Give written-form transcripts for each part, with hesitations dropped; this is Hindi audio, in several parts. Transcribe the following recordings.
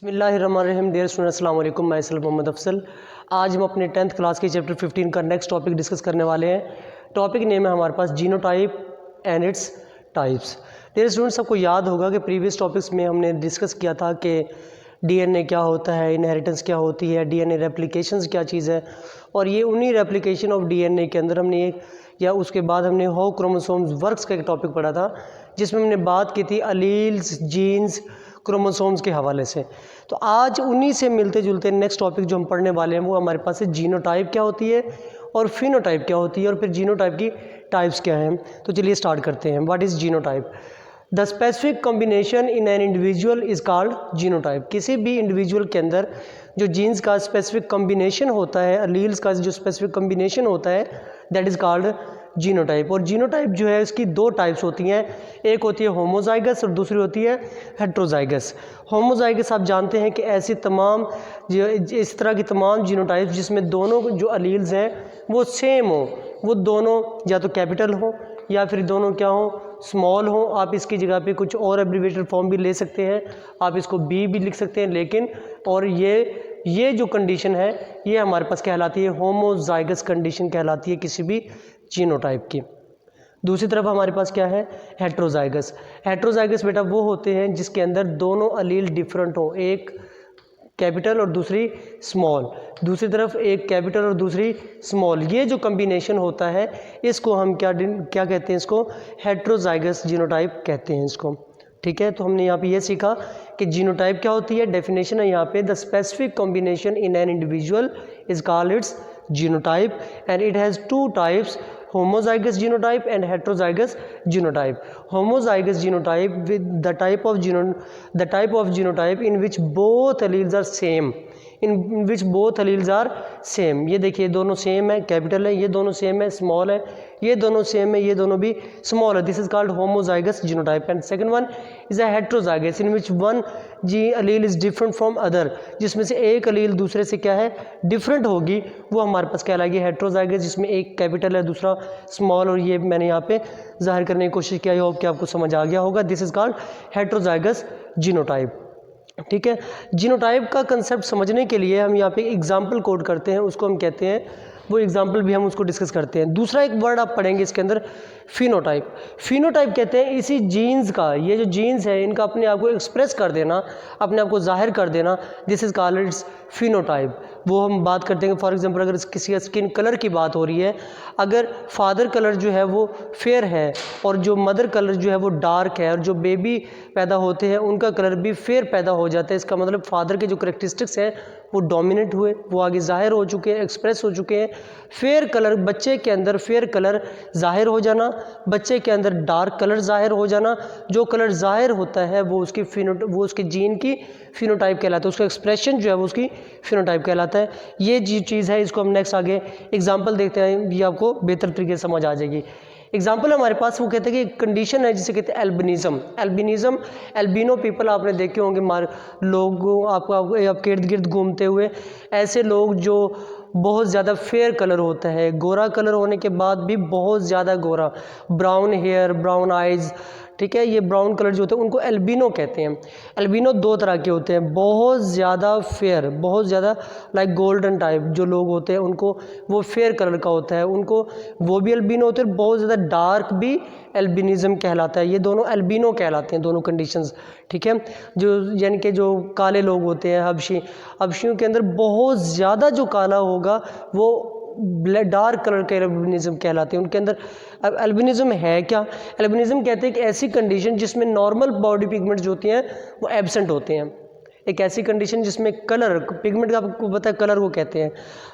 बिस्मिल्लाहिर्रहमानिर्रहीम। डियर स्टूडेंट अस्सलाम वालेकुम। मैं सेल्फ मोहम्मद अफसल। आज हम अपने 10th क्लास के चैप्टर 15 का नेक्स्ट टॉपिक डिस्कस करने वाले हैं। टॉपिक नेम है हमारे पास genotype and its types. Dear student, सबको याद होगा कि प्रीवियस टॉपिक्स में हमने डिस्कस किया था कि डीएनए क्या होता है, इनहेरिटेंस क्या होती है, डीएनए रेप्लिकेशंस क्या चीज़ है, और ये उन्हीं रेप्लिकेशन ऑफ डीएनए के अंदर हमने एक या उसके बाद हमने हाउ क्रोमोसोम्स वर्क्स का एक टॉपिक पढ़ा था जिसमें हमने बात की थी अलील्स, जीन्स, क्रोमोसोम्स के हवाले से। तो आज उन्हीं से मिलते जुलते नेक्स्ट टॉपिक जो हम पढ़ने वाले हैं वो हमारे पास है जीनोटाइप क्या होती है और फिनोटाइप क्या होती है और फिर जीनोटाइप की टाइप्स क्या हैं। तो चलिए स्टार्ट करते हैं। What is genotype? The specific combination in an individual is called genotype. किसी भी इंडिविजुअल के अंदर जो जीन्स का स्पेसिफिक कॉम्बिनेशन होता है, अलील्स का जो स्पेसिफिक कॉम्बिनेशन होता है, दैट इज़ कॉल्ड जीनोटाइप। और जीनोटाइप जो है इसकी दो टाइप्स होती हैं, एक होती है होमोजाइगस और दूसरी होती है हेट्रोजाइगस। होमोजाइगस आप जानते हैं कि ऐसी तमाम जो इस तरह की तमाम जीनोटाइप्स जिसमें दोनों जो अलील्स हैं वो सेम हो, वो दोनों या तो कैपिटल हो या फिर दोनों क्या हो, स्मॉल हो। आप इसकी जगह पे कुछ और एब्रीविएटेड फॉर्म भी ले सकते हैं, आप इसको बी भी लिख सकते हैं, लेकिन और ये जो कंडीशन है ये हमारे पास कहलाती है होमोजाइगस कंडीशन कहलाती है किसी भी जीनोटाइप की। दूसरी तरफ हमारे पास क्या है, हेट्रोजाइगस। हेट्रोजाइगस बेटा वो होते हैं जिसके अंदर दोनों अलील डिफरेंट हो, एक कैपिटल और दूसरी स्मॉल, दूसरी तरफ एक कैपिटल और दूसरी स्मॉल। ये जो कॉम्बिनेशन होता है इसको हम क्या कहते हैं, इसको हेट्रोजाइगस जीनोटाइप कहते हैं इसको। ठीक है, तो हमने यहाँ पे ये सीखा कि जीनोटाइप क्या होती है। डेफिनेशन है यहाँ पे, the specific combination in an individual is called its genotype and it has two types, homozygous genotype and heterozygous genotype. Homozygous genotype with the type of genotype in which both alleles are same, in which both alleles are same। ये देखिए दोनों सेम है, कैपिटल है, ये दोनों सेम है, स्मॉल है, ये दोनों सेम है, ये दोनों भी स्मॉल है। This is called homozygous genotype. And second one is a heterozygous in which one G allele is different from other, जिसमें से एक अलील दूसरे से क्या है, डिफरेंट होगी, वो हमारे पास कहलाएगी हेट्रोजाइगस, जिसमें एक कैपिटल है दूसरा स्मॉल। और ये मैंने यहाँ पे जाहिर करने की कोशिश किया, होप कि आपको समझ आ गया होगा। This is called heterozygous genotype. ठीक है, जीनोटाइप का कंसेप्ट समझने के लिए हम यहाँ पे एग्जाम्पल कोड करते हैं, उसको हम कहते हैं, वो एग्जाम्पल भी हम उसको डिस्कस करते हैं। दूसरा एक वर्ड आप पढ़ेंगे इसके अंदर, फिनोटाइप। फिनोटाइप कहते हैं इसी जीन्स का, ये जो जीन्स है इनका अपने आप को एक्सप्रेस कर देना, अपने आप को जाहिर कर देना, this is called its phenotype. वो हम बात करते हैं, फॉर एग्जांपल अगर किसी का स्किन कलर की बात हो रही है, अगर फादर कलर जो है वो फेयर है और जो मदर कलर जो है वो डार्क है और जो बेबी पैदा होते हैं उनका कलर भी फेयर पैदा हो जाता है, इसका मतलब फादर के जो करेक्टरिस्टिक्स हैं वो डोमिनेट हुए, वो आगे जाहिर हो चुके हैं, एक्सप्रेस हो चुके हैं। फेयर कलर, बच्चे के अंदर फेयर कलर जाहिर हो जाना, बच्चे के अंदर डार्क कलर जाहिर हो जाना, जो कलर जाहिर होता है वो उसके जीन की फिनोटाइप कहलाता है, उसका एक्सप्रेशन जो है वो उसकी फिनोटाइप कहलाता है। ये जी चीज़ है, इसको हम नेक्स्ट आगे एग्जाम्पल देखते हैं, ये आपको बेहतर तरीके से समझ आ जाएगी। एग्जाम्पल हमारे पास वो कहते हैं कि कंडीशन है जिसे कहते हैं एल्बिनिज्म। एल्बिनिज्म, एल्बिनो पीपल आपने देखे होंगे, लोग आपके इर्द गिर्द घूमते हुए, ऐसे लोग जो बहुत ज़्यादा फेयर कलर होता है, गोरा कलर होने के बाद भी बहुत ज़्यादा गोरा, ब्राउन हेयर, ब्राउन आइज़, ठीक है, ये ब्राउन कलर जो होते हैं उनको एल्बिनो कहते हैं। एल्बिनो दो तरह के होते हैं, बहुत ज़्यादा फेयर, बहुत ज़्यादा लाइक गोल्डन टाइप जो लोग होते हैं उनको वो फेयर कलर का होता है, उनको वो भी एल्बिनो होते हैं, बहुत ज़्यादा डार्क भी एल्बिनिज्म कहलाता है। ये दोनों एल्बिनो कहलाते हैं, दोनों कंडीशंस। ठीक है, जो यानी कि जो काले लोग होते हैं, हबशियों के अंदर बहुत ज़्यादा जो काला होगा वो डार्क कलर के एल्बिनिज्म कहलाते हैं। उनके अंदर अब एल्बिनिज्म है क्या? एल्बिनिज्म कहते हैं कि ऐसी कंडीशन जिसमें नॉर्मल बॉडी पिगमेंट्स जो होती हैं वो एब्सेंट होते हैं, एक ऐसी कंडीशन जिसमें कलर पिगमेंट का आपको पता है कलर को कहते हैं।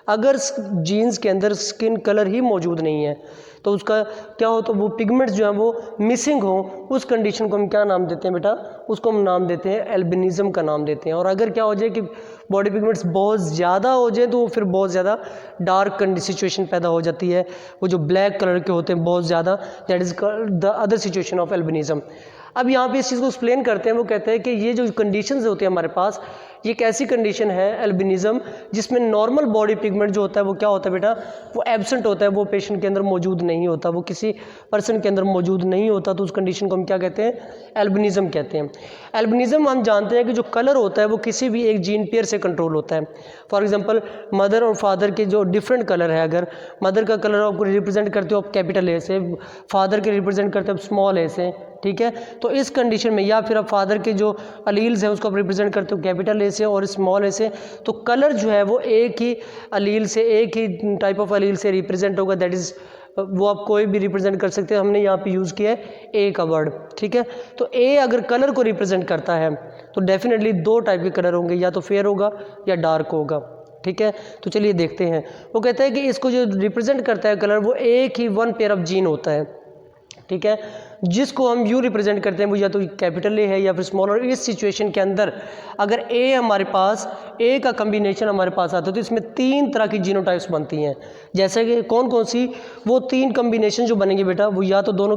अगर जीन्स के अंदर स्किन कलर ही मौजूद नहीं है तो उसका क्या हो, तो वो पिगमेंट्स जो हैं वो मिसिंग हो, उस कंडीशन को हम क्या नाम देते हैं बेटा, उसको हम नाम देते हैं एल्बिनिज्म का नाम देते हैं। और अगर क्या हो जाए कि बॉडी पिगमेंट्स बहुत ज़्यादा हो जाए तो वो फिर बहुत ज़्यादा डार्क सिचुएशन पैदा हो जाती है, वो जो ब्लैक कलर के होते हैं बहुत ज़्यादा, that is the other situation of albinism. अब यहाँ पे इस चीज़ को एक्सप्लेन करते हैं, वो कहते हैं कि ये जो कंडीशंस होती हैं हमारे पास, ये एक ऐसी कंडीशन है एल्बिनिज्म जिसमें नॉर्मल बॉडी पिगमेंट जो होता है वो क्या होता है बेटा, वो एब्सेंट होता है, वो पेशेंट के अंदर मौजूद नहीं होता, वो किसी पर्सन के अंदर मौजूद नहीं होता, तो उस कंडीशन को हम क्या कहते हैं, एल्बिनिज्म कहते हैं। एल्बिनिज्म हम जानते हैं कि जो कलर होता है वो किसी भी एक जीन पेयर से कंट्रोल होता है। फॉर एग्जांपल मदर और फादर के जो डिफरेंट कलर है, अगर मदर का कलर आपको रिप्रेजेंट करते हो आप कैपिटल ए से, फादर के रिप्रेजेंट करते हो आप स्मॉल ए से, ठीक है, तो इस कंडीशन में, या फिर आप फादर के जो अलील्स हैं उसको आप रिप्रेजेंट करते हो कैपिटल ए से और स्मॉल ए से, तो कलर जो है वो एक ही अलील से, एक ही टाइप ऑफ अलील से रिप्रेजेंट होगा, दैट इज़ वो आप कोई भी रिप्रेजेंट कर सकते हैं। हमने यहाँ पे यूज़ किया है ए का वर्ड, ठीक है। तो ए अगर कलर को रिप्रेजेंट करता है तो डेफिनेटली दो टाइप के कलर होंगे, या तो फेयर होगा या डार्क होगा, ठीक है। तो चलिए देखते हैं। वो कहता है कि इसको जो रिप्रेजेंट करता है कलर, वो एक ही वन पेयर ऑफ जीन होता है, ठीक है, जिसको हम यू रिप्रेजेंट करते हैं, वो या तो कैपिटल ए है या फिर स्मॉल। और इस सिचुएशन के अंदर अगर ए हमारे पास, ए का कम्बिनेशन हमारे पास आता है तो इसमें 3 तरह की जीनोटाइप्स बनती हैं। जैसे कि कौन कौन सी, वो 3 कम्बिनेशन जो बनेंगे बेटा, वो या तो दोनों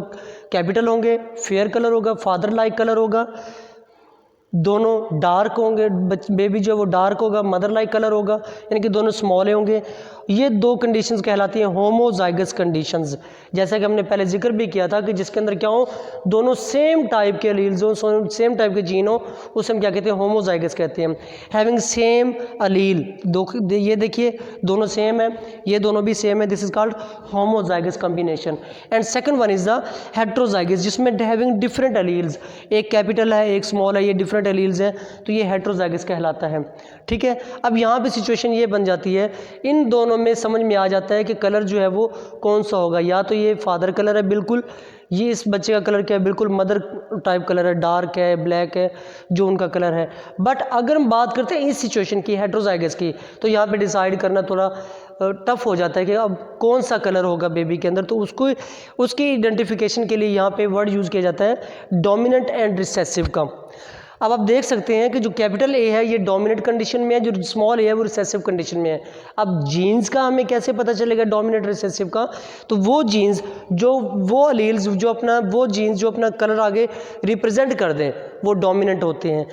कैपिटल होंगे, फेयर कलर होगा, फादर लाइक कलर होगा, दोनों डार्क होंगे, बेबी जो है वो डार्क होगा, मदर लाइक कलर होगा, यानी कि दोनों स्मॉल होंगे। ये 2 कंडीशंस कहलाती हैं होमोजाइगस कंडीशंस। जैसा कि हमने पहले जिक्र भी किया था कि जिसके अंदर क्या हो, दोनों सेम टाइप के अलील्स हो, सेम टाइप के जीन हो, उसे हम क्या कहते हैं, होमोजाइगस कहते हैं। हैविंग सेम अलील, ये देखिए दोनों सेम है, ये दोनों भी सेम है, this is called homozygous combination. And second one is the heterozygous, जिसमें हैविंग डिफरेंट अलील्स, एक कैपिटल है एक स्मॉल है, ये डिफरेंट अलील्स है, तो ये हेट्रोजाइगस कहलाता है, ठीक है। अब यहाँ पे सिचुएशन ये बन जाती है, इन दोनों में समझ में आ जाता है कि कलर जो है वो कौन सा होगा, या तो ये फादर कलर है बिल्कुल, ये इस बच्चे का कलर क्या है, बिल्कुल मदर टाइप कलर है, डार्क है, ब्लैक है, जो उनका कलर है। बट अगर हम बात करते हैं इस सिचुएशन की, हेट्रोजाइगस की, तो यहाँ पे डिसाइड करना थोड़ा टफ हो जाता है कि अब कौन सा कलर होगा बेबी के अंदर। तो उसको, उसकी आइडेंटिफिकेशन के लिए यहाँ पे वर्ड यूज़ किया जाता है डोमिनेंट एंड रिसेसिव का। अब आप देख सकते हैं कि जो कैपिटल ए है ये डोमिनेंट कंडीशन में है, जो स्मॉल ए है वो रिसेसिव कंडीशन में है। अब जीन्स का हमें कैसे पता चलेगा डोमिनेंट रिसेसिव का, तो वो जीन्स जो, वो अलील्स जो अपना, वो जीन्स जो अपना कलर आगे रिप्रेजेंट कर दें वो डोमिनेंट होते हैं।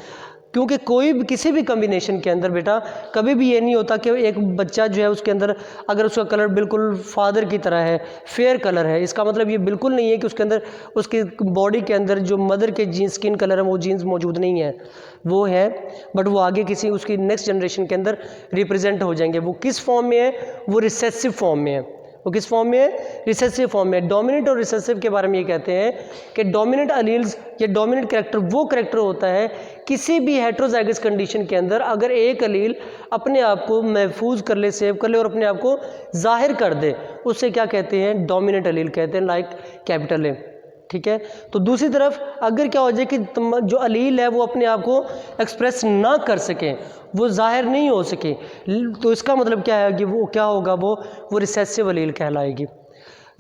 क्योंकि कोई भी, किसी भी कम्बिनेशन के अंदर बेटा कभी भी ये नहीं होता कि एक बच्चा जो है उसके अंदर अगर उसका कलर बिल्कुल फादर की तरह है, फेयर कलर है, इसका मतलब ये बिल्कुल नहीं है कि उसके अंदर, उसकी बॉडी के अंदर जो मदर के जीन्स स्किन कलर है वो जीन्स मौजूद नहीं है, वो है, बट वो आगे किसी उसकी नेक्स्ट जनरेशन के अंदर रिप्रेजेंट हो जाएंगे। वो किस फॉर्म में है, वो रिसेसिव फॉर्म में है। वो किस फॉर्म में है, रिसेसिव फॉर्म में। डोमिनेंट और रिसेसिव के बारे में ये कहते हैं कि डोमिनेंट अलील्स या डोमिनेंट कैरेक्टर वो कैरेक्टर होता है किसी भी हेट्रोजाइगस कंडीशन के अंदर अगर एक अलील अपने आप को महफूज कर ले, सेव कर ले और अपने आप को जाहिर कर दे, उससे क्या कहते हैं, डोमिनेंट अलील कहते हैं, लाइक कैपिटल ए, ठीक है। तो दूसरी तरफ अगर क्या हो जाए कि जो अलील है वो अपने आप को एक्सप्रेस ना कर सके, वो जाहिर नहीं हो सके, तो इसका मतलब क्या है कि वो क्या होगा, वो रिसेसिव अलील कहलाएगी।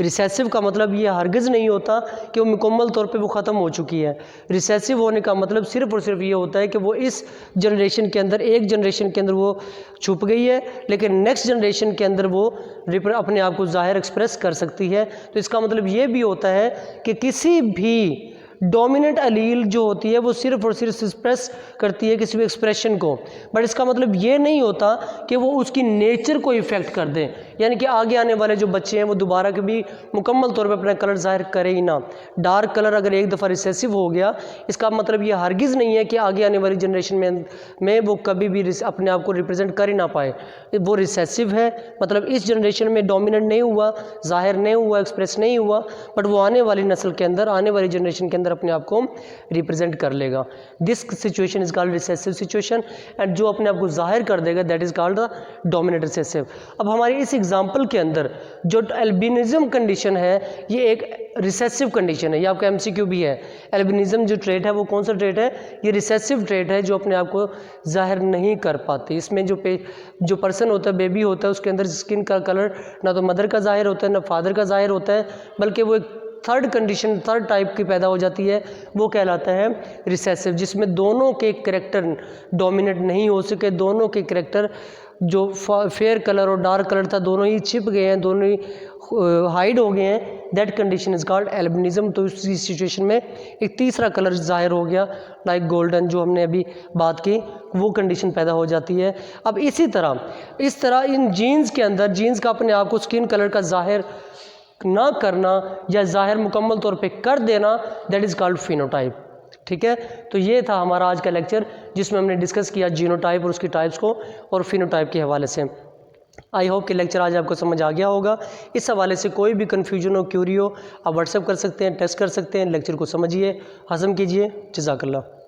रिसेसिव का मतलब ये हरगिज़ नहीं होता कि वो मुकम्मल तौर पे वो ख़त्म हो चुकी है। रिसेसिव होने का मतलब सिर्फ़ और सिर्फ ये होता है कि वो इस जनरेशन के अंदर, एक जनरेशन के अंदर वो छुप गई है, लेकिन नेक्स्ट जनरेशन के अंदर वो अपने आप को ज़ाहिर एक्सप्रेस कर सकती है। तो इसका मतलब ये भी होता है कि किसी भी डोमिनेंट अलील जो होती है वो सिर्फ और सिर्फ एक्सप्रेस करती है किसी भी एक्सप्रेशन को, बट इसका मतलब ये नहीं होता कि वो उसकी नेचर को इफ़ेक्ट कर दें, यानी कि आगे आने वाले जो बच्चे हैं वो दोबारा कभी मुकम्मल तौर पे अपना कलर ज़ाहिर करें ही ना। डार्क कलर अगर एक दफ़ा रिसेसिव हो गया, इसका मतलब ये हरगिज़ नहीं है कि आगे आने वाली जनरेशन में वो कभी भी अपने आप को रिप्रेजेंट कर ही ना पाए। वो रिसेसिव है, मतलब इस जनरेशन में डोमिनेंट नहीं हुआ, ज़ाहिर नहीं हुआ, एक्सप्रेस नहीं हुआ, बट वो आने वाली नस्ल के अंदर, आने वाली जनरेशन के अंदर अपने आप को रिप्रेजेंट कर लेगा। This situation is called recessive situation, and जो अपने आप को जाहिर कर देगा that is called the dominant recessive. अब हमारी इस एग्जांपल के अंदर जो एल्बिनिज्म कंडीशन है ये एक रिसेसिव कंडीशन है, ये आपका एमसीक्यू भी है। एल्बिनिज्म जो ट्रेट है वो कौन सा ट्रेट है, ये रिसेसिव ट्रेट है जो अपने आप को जाहिर नहीं कर पाती। इसमें जो पर्सन होता है, बेबी होता है, उसके अंदर स्किन का कलर ना तो मदर का जाहिर होता है ना फादर का जाहिर होता है, बल्कि वो एक थर्ड कंडीशन, थर्ड टाइप की पैदा हो जाती है, वो कहलाता है रिसेसिव, जिसमें दोनों के कैरेक्टर डोमिनेट नहीं हो सके, दोनों के कैरेक्टर जो फेयर कलर और डार्क कलर था दोनों ही छिप गए हैं, दोनों ही हाइड हो गए हैं, that condition is called albinism. तो इस सिचुएशन में एक तीसरा कलर जाहिर हो गया, लाइक गोल्डन, जो हमने अभी बात की, वो कंडीशन पैदा हो जाती है। अब इस तरह इन जीन्स के अंदर, जीन्स का अपने आप को स्किन कलर का जाहिर ना करना या जाहिर मुकम्मल तौर पे कर देना, दैट इज़ कॉल्ड फिनोटाइप। ठीक है, तो ये था हमारा आज का लेक्चर, जिसमें हमने डिस्कस किया जीनोटाइप और उसकी टाइप्स को और फिनोटाइप के हवाले से। आई होप कि लेक्चर आज आपको समझ आ गया होगा। इस हवाले से कोई भी कन्फ्यूजन हो, क्यूरी हो, आप व्हाट्सएप कर सकते हैं, टेस्ट कर सकते हैं। लेक्चर को समझिए, हज़म कीजिए। जज़ाकल्लाह।